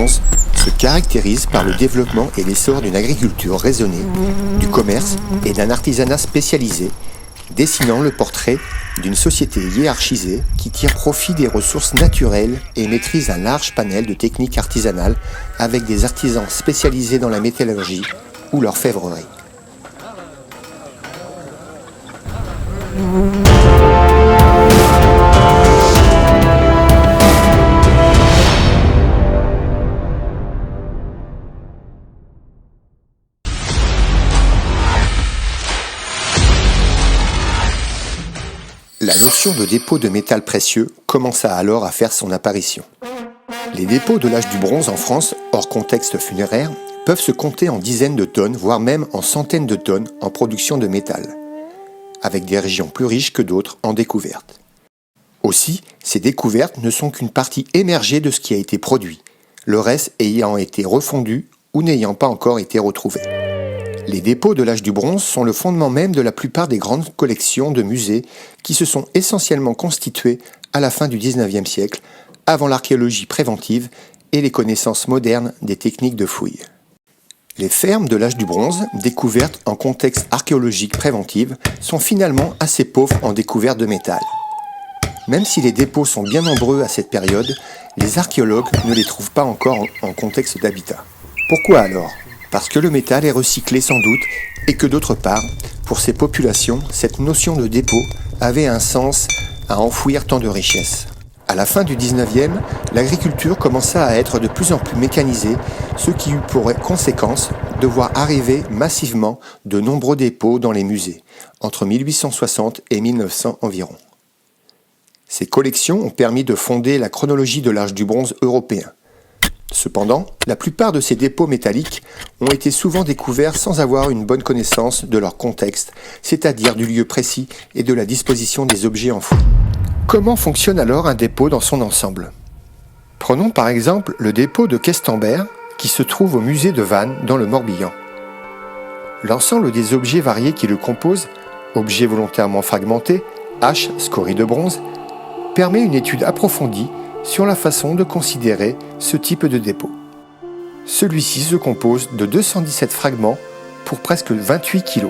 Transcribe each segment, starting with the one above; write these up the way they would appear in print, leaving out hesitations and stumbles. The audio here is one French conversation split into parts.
bronze se caractérise par le développement et l'essor d'une agriculture raisonnée, du commerce et d'un artisanat spécialisé, dessinant le portrait d'une société hiérarchisée qui tire profit des ressources naturelles et maîtrise un large panel de techniques artisanales avec des artisans spécialisés dans la métallurgie ou l'orfèvrerie. La notion de dépôt de métal précieux commença alors à faire son apparition. Les dépôts de l'âge du bronze en France, hors contexte funéraire, peuvent se compter en dizaines de tonnes, voire même en centaines de tonnes en production de métal, avec des régions plus riches que d'autres en découvertes. Aussi, ces découvertes ne sont qu'une partie émergée de ce qui a été produit, le reste ayant été refondu ou n'ayant pas encore été retrouvé. Les dépôts de l'âge du bronze sont le fondement même de la plupart des grandes collections de musées qui se sont essentiellement constituées à la fin du XIXe siècle, avant l'archéologie préventive et les connaissances modernes des techniques de fouille. Les fermes de l'âge du bronze, découvertes en contexte archéologique préventif, sont finalement assez pauvres en découverte de métal. Même si les dépôts sont bien nombreux à cette période, les archéologues ne les trouvent pas encore en contexte d'habitat. Pourquoi alors ? Parce que le métal est recyclé sans doute et que d'autre part, pour ces populations, cette notion de dépôt avait un sens à enfouir tant de richesses. À la fin du 19e, l'agriculture commença à être de plus en plus mécanisée, ce qui eut pour conséquence de voir arriver massivement de nombreux dépôts dans les musées, entre 1860 et 1900 environ. Ces collections ont permis de fonder la chronologie de l'âge du bronze européen. Cependant, la plupart de ces dépôts métalliques ont été souvent découverts sans avoir une bonne connaissance de leur contexte, c'est-à-dire du lieu précis et de la disposition des objets enfouis. Comment fonctionne alors un dépôt dans son ensemble ? Prenons par exemple le dépôt de Questembert qui se trouve au musée de Vannes dans le Morbihan. L'ensemble des objets variés qui le composent, objets volontairement fragmentés, haches, scories de bronze, permet une étude approfondie sur la façon de considérer ce type de dépôt. Celui-ci se compose de 217 fragments pour presque 28 kg,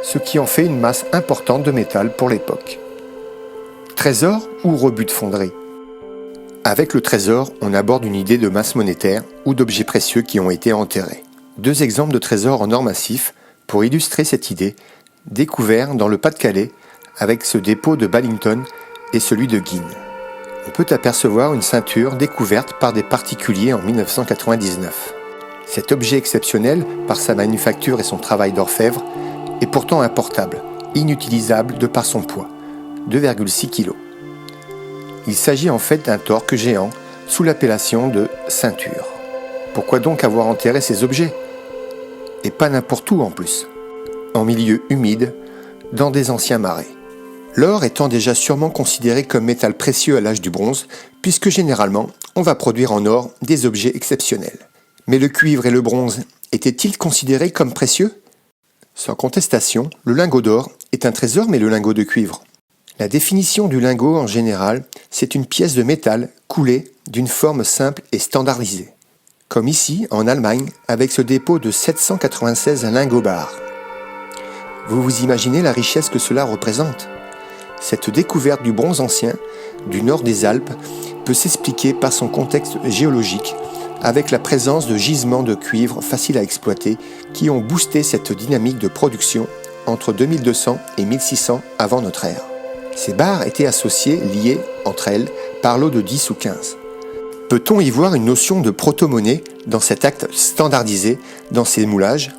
ce qui en fait une masse importante de métal pour l'époque. Trésor ou rebut de fonderie ? Avec le trésor, on aborde une idée de masse monétaire ou d'objets précieux qui ont été enterrés. Deux exemples de trésors en or massif pour illustrer cette idée, découverts dans le Pas-de-Calais avec ce dépôt de Ballington et celui de Guînes. On peut apercevoir une ceinture découverte par des particuliers en 1999. Cet objet exceptionnel, par sa manufacture et son travail d'orfèvre, est pourtant importable, inutilisable de par son poids, 2,6 kg. Il s'agit en fait d'un torque géant sous l'appellation de ceinture. Pourquoi donc avoir enterré ces objets ? Et pas n'importe où en plus. En milieu humide, dans des anciens marais. L'or étant déjà sûrement considéré comme métal précieux à l'âge du bronze, puisque généralement, on va produire en or des objets exceptionnels. Mais le cuivre et le bronze étaient-ils considérés comme précieux ? Sans contestation, le lingot d'or est un trésor, mais le lingot de cuivre. La définition du lingot en général, c'est une pièce de métal coulée d'une forme simple et standardisée. Comme ici, en Allemagne, avec ce dépôt de 796 lingots bars. Vous vous imaginez la richesse que cela représente ? Cette découverte du bronze ancien, du nord des Alpes, peut s'expliquer par son contexte géologique, avec la présence de gisements de cuivre faciles à exploiter qui ont boosté cette dynamique de production entre 2200 et 1600 avant notre ère. Ces barres étaient associées, liées entre elles, par lots de 10 ou 15. Peut-on y voir une notion de proto-monnaie dans cet acte standardisé, dans ces moulages ?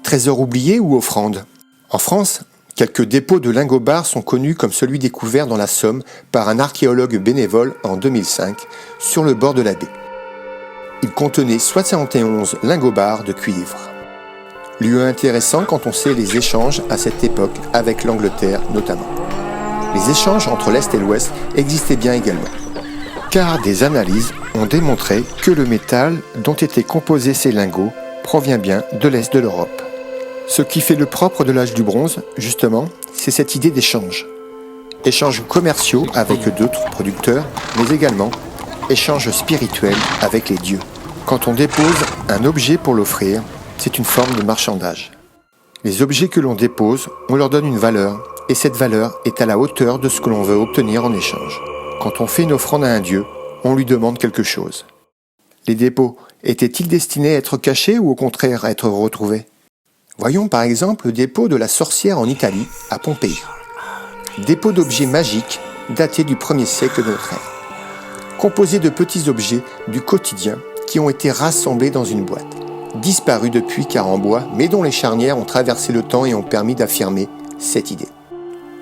Trésor oublié ou offrande ? En France, quelques dépôts de lingots bars sont connus comme celui découvert dans la Somme par un archéologue bénévole en 2005 sur le bord de la baie. Il contenait 71 lingots bars de cuivre. Lieu intéressant quand on sait les échanges à cette époque avec l'Angleterre notamment. Les échanges entre l'Est et l'Ouest existaient bien également. Car des analyses ont démontré que le métal dont étaient composés ces lingots provient bien de l'Est de l'Europe. Ce qui fait le propre de l'âge du bronze, justement, c'est cette idée d'échange. Échanges commerciaux avec d'autres producteurs, mais également échanges spirituels avec les dieux. Quand on dépose un objet pour l'offrir, c'est une forme de marchandage. Les objets que l'on dépose, on leur donne une valeur, et cette valeur est à la hauteur de ce que l'on veut obtenir en échange. Quand on fait une offrande à un dieu, on lui demande quelque chose. Les dépôts étaient-ils destinés à être cachés ou au contraire à être retrouvés ? Voyons par exemple le dépôt de la sorcière en Italie, à Pompéi. Dépôt d'objets magiques daté du 1er siècle de notre ère. Composé de petits objets du quotidien qui ont été rassemblés dans une boîte. Disparus depuis car en bois, mais dont les charnières ont traversé le temps et ont permis d'affirmer cette idée.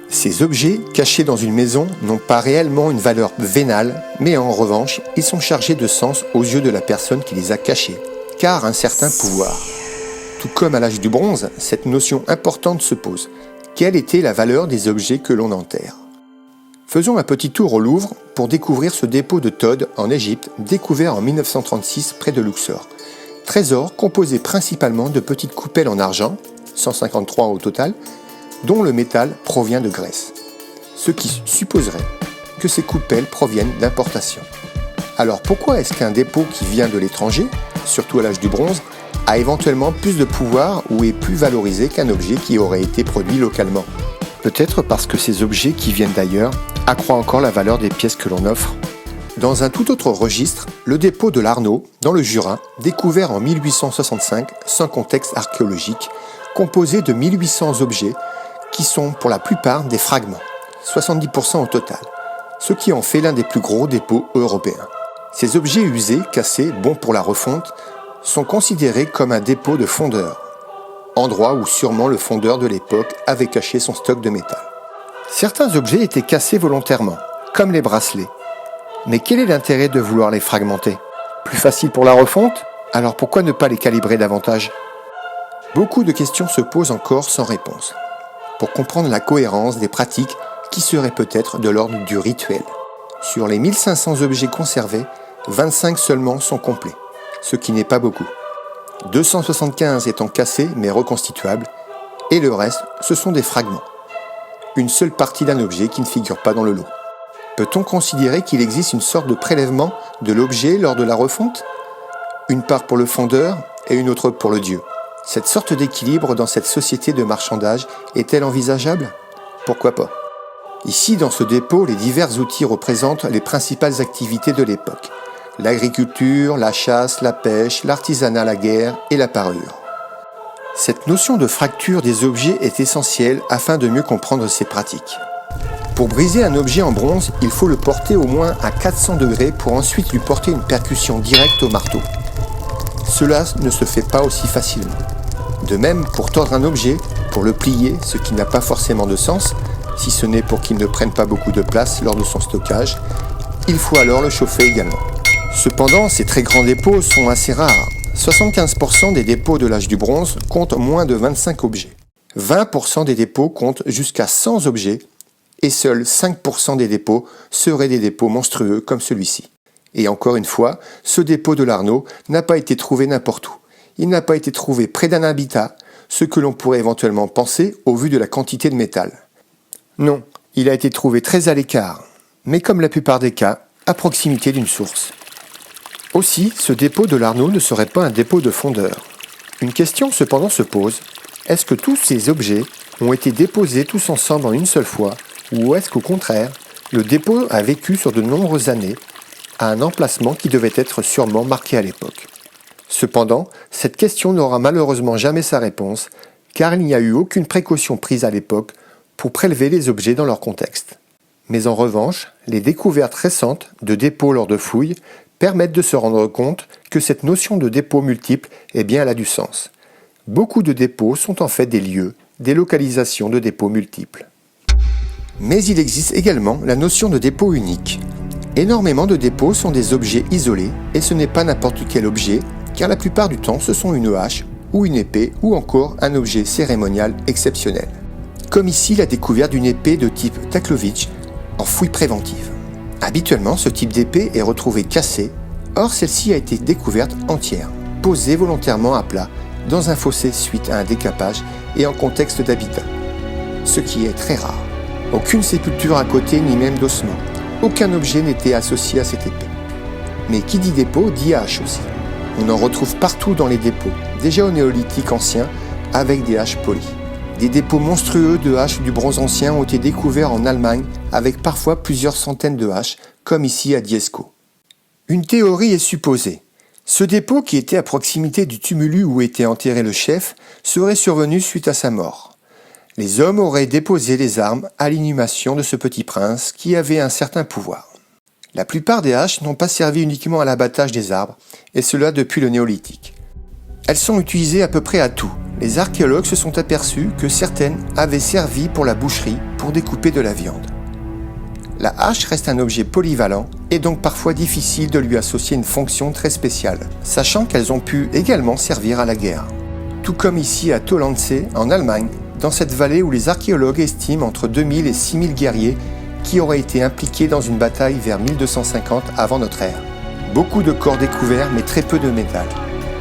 Ces objets, cachés dans une maison, n'ont pas réellement une valeur vénale, mais en revanche, ils sont chargés de sens aux yeux de la personne qui les a cachés, car un certain pouvoir. Tout comme à l'âge du bronze, cette notion importante se pose. Quelle était la valeur des objets que l'on enterre ? Faisons un petit tour au Louvre pour découvrir ce dépôt de Tôde en Égypte, découvert en 1936 près de Luxor. Trésor composé principalement de petites coupelles en argent, 153 au total, dont le métal provient de Grèce. Ce qui supposerait que ces coupelles proviennent d'importation. Alors pourquoi est-ce qu'un dépôt qui vient de l'étranger, surtout à l'âge du bronze, a éventuellement plus de pouvoir ou est plus valorisé qu'un objet qui aurait été produit localement ? Peut-être parce que ces objets qui viennent d'ailleurs accroît encore la valeur des pièces que l'on offre. Dans un tout autre registre, le dépôt de l'Arnaud, dans le Jura, découvert en 1865, sans contexte archéologique, composé de 1800 objets qui sont pour la plupart des fragments, 70% au total, ce qui en fait l'un des plus gros dépôts européens. Ces objets usés, cassés, bons pour la refonte, sont considérés comme un dépôt de fondeur, endroit où sûrement le fondeur de l'époque avait caché son stock de métal. Certains objets étaient cassés volontairement, comme les bracelets. Mais quel est l'intérêt de vouloir les fragmenter ? Plus facile pour la refonte ? Alors pourquoi ne pas les calibrer davantage ? Beaucoup de questions se posent encore sans réponse, pour comprendre la cohérence des pratiques qui seraient peut-être de l'ordre du rituel. Sur les 1500 objets conservés, 25 seulement sont complets, ce qui n'est pas beaucoup. 275 étant cassés mais reconstituables, et le reste, ce sont des fragments. Une seule partie d'un objet qui ne figure pas dans le lot. Peut-on considérer qu'il existe une sorte de prélèvement de l'objet lors de la refonte ? Une part pour le fondeur et une autre pour le dieu. Cette sorte d'équilibre dans cette société de marchandage est-elle envisageable ? Pourquoi pas ? Ici, dans ce dépôt, les divers outils représentent les principales activités de l'époque. L'agriculture, la chasse, la pêche, l'artisanat, la guerre et la parure. Cette notion de fracture des objets est essentielle afin de mieux comprendre ces pratiques. Pour briser un objet en bronze, il faut le porter au moins à 400 degrés pour ensuite lui porter une percussion directe au marteau. Cela ne se fait pas aussi facilement. De même, pour tordre un objet, pour le plier, ce qui n'a pas forcément de sens, si ce n'est pour qu'il ne prenne pas beaucoup de place lors de son stockage, il faut alors le chauffer également. Cependant, ces très grands dépôts sont assez rares. 75% des dépôts de l'âge du bronze comptent moins de 25 objets. 20% des dépôts comptent jusqu'à 100 objets et seuls 5% des dépôts seraient des dépôts monstrueux comme celui-ci. Et encore une fois, ce dépôt de l'Arnaud n'a pas été trouvé n'importe où. Il n'a pas été trouvé près d'un habitat, ce que l'on pourrait éventuellement penser au vu de la quantité de métal. Non, il a été trouvé très à l'écart, mais comme la plupart des cas, à proximité d'une source. Aussi, ce dépôt de l'Arnaud ne serait pas un dépôt de fondeur. Une question cependant se pose, est-ce que tous ces objets ont été déposés tous ensemble en une seule fois, ou est-ce qu'au contraire, le dépôt a vécu sur de nombreuses années à un emplacement qui devait être sûrement marqué à l'époque. Cependant, cette question n'aura malheureusement jamais sa réponse, car il n'y a eu aucune précaution prise à l'époque pour prélever les objets dans leur contexte. Mais en revanche, les découvertes récentes de dépôts lors de fouilles permettent de se rendre compte que cette notion de dépôt multiple, elle a du sens. Beaucoup de dépôts sont en fait des lieux, des localisations de dépôts multiples. Mais il existe également la notion de dépôt unique. Énormément de dépôts sont des objets isolés, et ce n'est pas n'importe quel objet, car la plupart du temps ce sont une hache, ou une épée, ou encore un objet cérémonial exceptionnel. Comme ici la découverte d'une épée de type Taklovitch en fouille préventive. Habituellement, ce type d'épée est retrouvé cassé, or celle-ci a été découverte entière, posée volontairement à plat, dans un fossé suite à un décapage et en contexte d'habitat. Ce qui est très rare. Aucune sépulture à côté, ni même d'ossement. Aucun objet n'était associé à cette épée. Mais qui dit dépôt, dit hache aussi. On en retrouve partout dans les dépôts, déjà au néolithique ancien, avec des haches polies. Des dépôts monstrueux de haches du bronze ancien ont été découverts en Allemagne, avec parfois plusieurs centaines de haches, comme ici à Dieskau. Une théorie est supposée. Ce dépôt, qui était à proximité du tumulus où était enterré le chef, serait survenu suite à sa mort. Les hommes auraient déposé les armes à l'inhumation de ce petit prince qui avait un certain pouvoir. La plupart des haches n'ont pas servi uniquement à l'abattage des arbres, et cela depuis le néolithique. Elles sont utilisées à peu près à tout. Les archéologues se sont aperçus que certaines avaient servi pour la boucherie, pour découper de la viande. La hache reste un objet polyvalent et donc parfois difficile de lui associer une fonction très spéciale, sachant qu'elles ont pu également servir à la guerre. Tout comme ici à Tollandsee, en Allemagne, dans cette vallée où les archéologues estiment entre 2000 et 6000 guerriers qui auraient été impliqués dans une bataille vers 1250 avant notre ère. Beaucoup de corps découverts mais très peu de métal.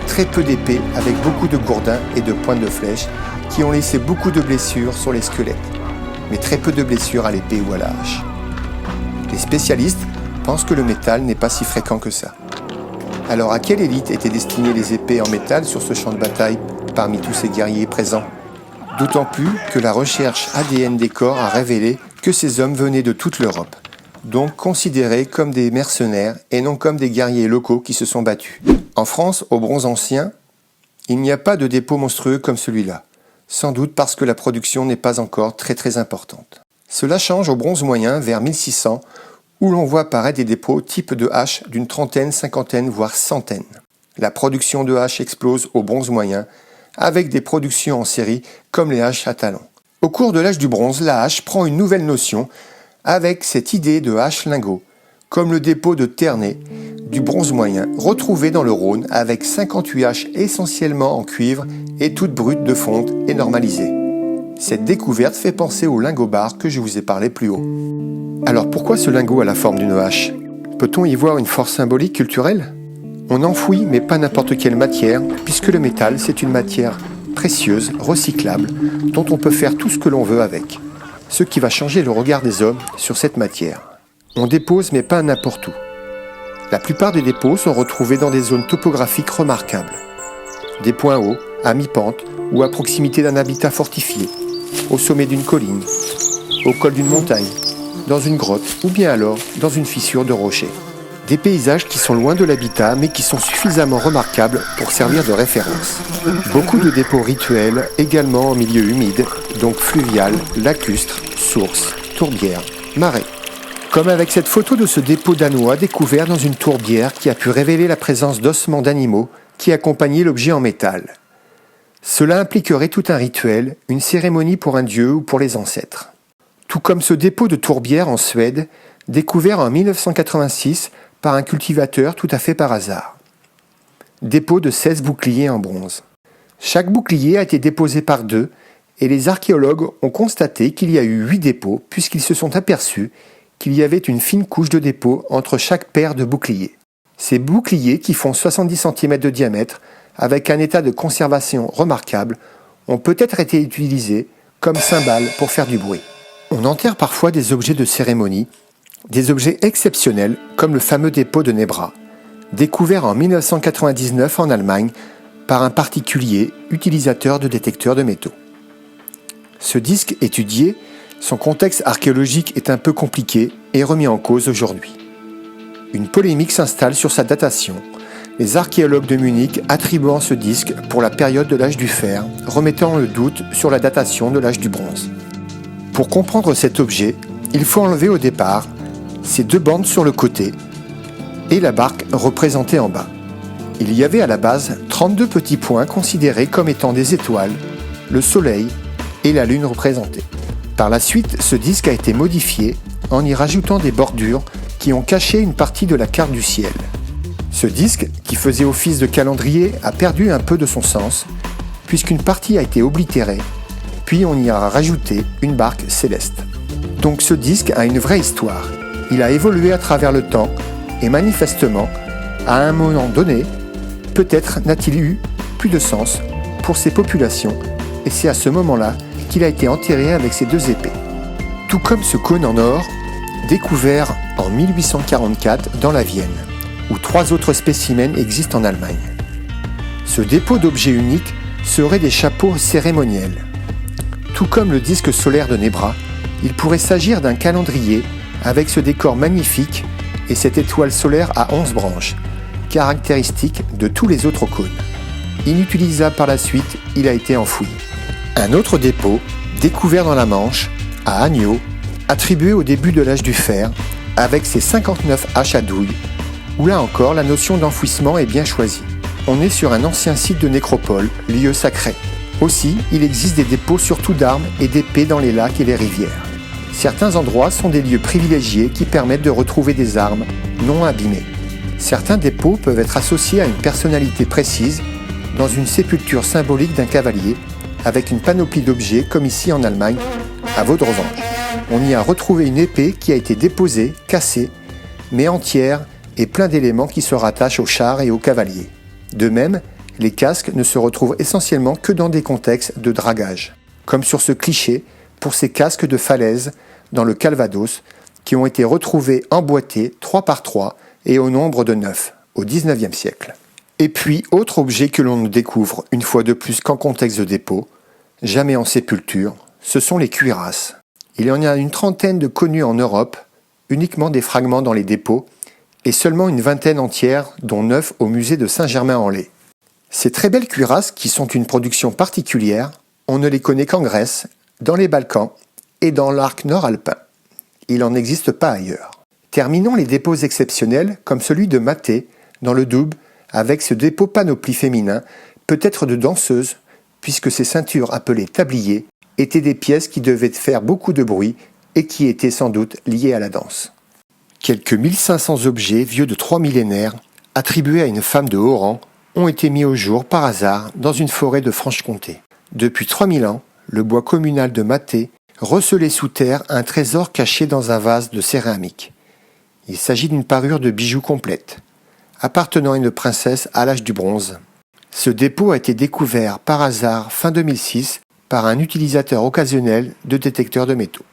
Très peu d'épées avec beaucoup de gourdins et de pointes de flèches qui ont laissé beaucoup de blessures sur les squelettes, mais très peu de blessures à l'épée ou à la hache. Les spécialistes pensent que le métal n'est pas si fréquent que ça. Alors à quelle élite étaient destinées les épées en métal sur ce champ de bataille parmi tous ces guerriers présents ? D'autant plus que la recherche ADN des corps a révélé que ces hommes venaient de toute l'Europe, donc considérés comme des mercenaires et non comme des guerriers locaux qui se sont battus. En France, au bronze ancien, il n'y a pas de dépôt monstrueux comme celui-là, sans doute parce que la production n'est pas encore très importante. Cela change au bronze moyen vers 1600, où l'on voit apparaître des dépôts type de haches d'une trentaine, cinquantaine, voire centaine. La production de haches explose au bronze moyen, avec des productions en série comme les haches à talons. Au cours de l'âge du bronze, la hache prend une nouvelle notion avec cette idée de hache lingot, comme le dépôt de Ternay du bronze moyen, retrouvé dans le Rhône avec 58 haches essentiellement en cuivre et toutes brutes de fonte et normalisées. Cette découverte fait penser au lingot-bar que je vous ai parlé plus haut. Alors pourquoi ce lingot a la forme d'une hache ? Peut-on y voir une force symbolique culturelle ? On enfouit, mais pas n'importe quelle matière, puisque le métal, c'est une matière précieuse, recyclable, dont on peut faire tout ce que l'on veut avec. Ce qui va changer le regard des hommes sur cette matière. On dépose, mais pas n'importe où. La plupart des dépôts sont retrouvés dans des zones topographiques remarquables. Des points hauts, à mi-pente, ou à proximité d'un habitat fortifié, au sommet d'une colline, au col d'une montagne, dans une grotte, ou bien alors dans une fissure de rocher. Des paysages qui sont loin de l'habitat, mais qui sont suffisamment remarquables pour servir de référence. Beaucoup de dépôts rituels, également en milieu humide, donc fluvial, lacustre, source, tourbière, marais. Comme avec cette photo de ce dépôt danois découvert dans une tourbière qui a pu révéler la présence d'ossements d'animaux qui accompagnaient l'objet en métal. Cela impliquerait tout un rituel, une cérémonie pour un dieu ou pour les ancêtres. Tout comme ce dépôt de tourbière en Suède, découvert en 1986 par un cultivateur tout à fait par hasard. Dépôt de 16 boucliers en bronze. Chaque bouclier a été déposé par deux et les archéologues ont constaté qu'il y a eu 8 dépôts puisqu'ils se sont aperçus qu'il y avait une fine couche de dépôt entre chaque paire de boucliers. Ces boucliers, qui font 70 cm de diamètre, avec un état de conservation remarquable, ont peut-être été utilisés comme cymbales pour faire du bruit. On enterre parfois des objets de cérémonie, des objets exceptionnels comme le fameux dépôt de Nebra, découvert en 1999 en Allemagne par un particulier utilisateur de détecteurs de métaux. Ce disque étudié, son contexte archéologique est un peu compliqué et remis en cause aujourd'hui. Une polémique s'installe sur sa datation, les archéologues de Munich attribuant ce disque pour la période de l'âge du fer, remettant le doute sur la datation de l'âge du bronze. Pour comprendre cet objet, il faut enlever au départ ces 2 bandes sur le côté et la barque représentée en bas. Il y avait à la base 32 petits points considérés comme étant des étoiles, le soleil et la lune représentés. Par la suite, ce disque a été modifié en y rajoutant des bordures qui ont caché une partie de la carte du ciel. Ce disque, qui faisait office de calendrier, a perdu un peu de son sens, puisqu'une partie a été oblitérée, puis on y a rajouté une barque céleste. Donc ce disque a une vraie histoire. Il a évolué à travers le temps, et manifestement, à un moment donné, peut-être n'a-t-il eu plus de sens pour ces populations, et c'est à ce moment-là qu'il a été enterré avec ses 2 épées. Tout comme ce cône en or, découvert en 1844 dans la Vienne, où 3 autres spécimens existent en Allemagne. Ce dépôt d'objets uniques serait des chapeaux cérémoniels. Tout comme le disque solaire de Nebra, il pourrait s'agir d'un calendrier avec ce décor magnifique et cette étoile solaire à 11 branches, caractéristique de tous les autres cônes. Inutilisable par la suite, il a été enfoui. Un autre dépôt, découvert dans la Manche, à Agneaux, attribué au début de l'âge du fer, avec ses 59 haches à douille, où là encore la notion d'enfouissement est bien choisie. On est sur un ancien site de nécropole, lieu sacré. Aussi, il existe des dépôts surtout d'armes et d'épées dans les lacs et les rivières. Certains endroits sont des lieux privilégiés qui permettent de retrouver des armes non abîmées. Certains dépôts peuvent être associés à une personnalité précise, dans une sépulture symbolique d'un cavalier, avec une panoplie d'objets comme ici en Allemagne, à Vaudrezange. On y a retrouvé une épée qui a été déposée, cassée, mais entière et plein d'éléments qui se rattachent aux chars et aux cavaliers. De même, les casques ne se retrouvent essentiellement que dans des contextes de dragage, comme sur ce cliché pour ces casques de falaise dans le Calvados qui ont été retrouvés emboîtés 3 par 3 et au nombre de 9 au XIXe siècle. Et puis, autre objet que l'on ne découvre une fois de plus qu'en contexte de dépôt, jamais en sépulture, ce sont les cuirasses. Il y en a une trentaine de connus en Europe, uniquement des fragments dans les dépôts, et seulement une vingtaine entière, dont 9 au musée de Saint-Germain-en-Laye. Ces très belles cuirasses, qui sont une production particulière, on ne les connaît qu'en Grèce, dans les Balkans et dans l'arc nord-alpin. Il n'en existe pas ailleurs. Terminons les dépôts exceptionnels, comme celui de Mathé, dans le Doubs, avec ce dépôt panoplie féminin, peut-être de danseuse, puisque ces ceintures appelées tabliers étaient des pièces qui devaient faire beaucoup de bruit et qui étaient sans doute liées à la danse. Quelques 1500 objets vieux de 3 millénaires, attribués à une femme de haut rang, ont été mis au jour par hasard dans une forêt de Franche-Comté. Depuis 3000 ans, le bois communal de Mathé recelait sous terre un trésor caché dans un vase de céramique. Il s'agit d'une parure de bijoux complète, appartenant à une princesse à l'âge du bronze. Ce dépôt a été découvert par hasard fin 2006 par un utilisateur occasionnel de détecteurs de métaux.